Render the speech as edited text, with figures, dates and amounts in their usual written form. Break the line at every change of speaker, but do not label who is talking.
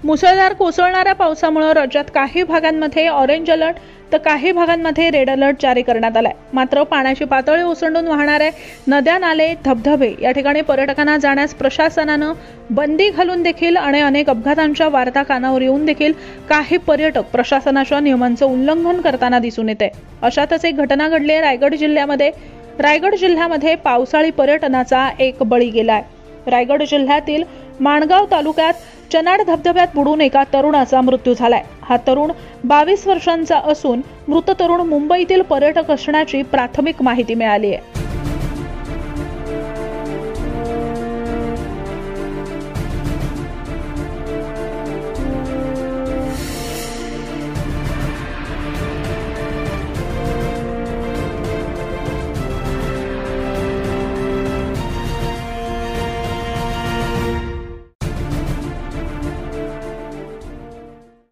मुसळधार कोसळणाऱ्या पावसामुळे राज्यात काही भागांमध्ये ऑरेंज अलर्ट तर काही भागांमध्ये रेड अलर्ट जारी करण्यात आलाय। मात्र पाण्याची पातळी ओसंडून वाहणाऱ्या नद्या, नाले, धबधबे या ठिकाणी पर्यटकांना जाण्यास प्रशासनानं बंदी घालून देखील आणि अनेक अपघातांच्या वार्ता कानावर येऊन देखील काही पर्यटक प्रशासनाच्या नियमांचं उल्लंघन करताना दिसून येते। अशातच एक घटना घडली आहे रायगड जिल्ह्यामध्ये। रायगड जिल्ह्यामध्ये पावसाळी पर्यटनाचा एक बळी गेलाय। रायगड जिल्ह्यातील माणगाव तालुक्यात चनाड धबधब्यात बुडून एका तरुणाचा मृत्यू झालाय। हा तरुण 22 वर्षांचा असून मृत तरुण मुंबईतील पर्यटक असण्याची प्राथमिक माहिती मिळाली आहे।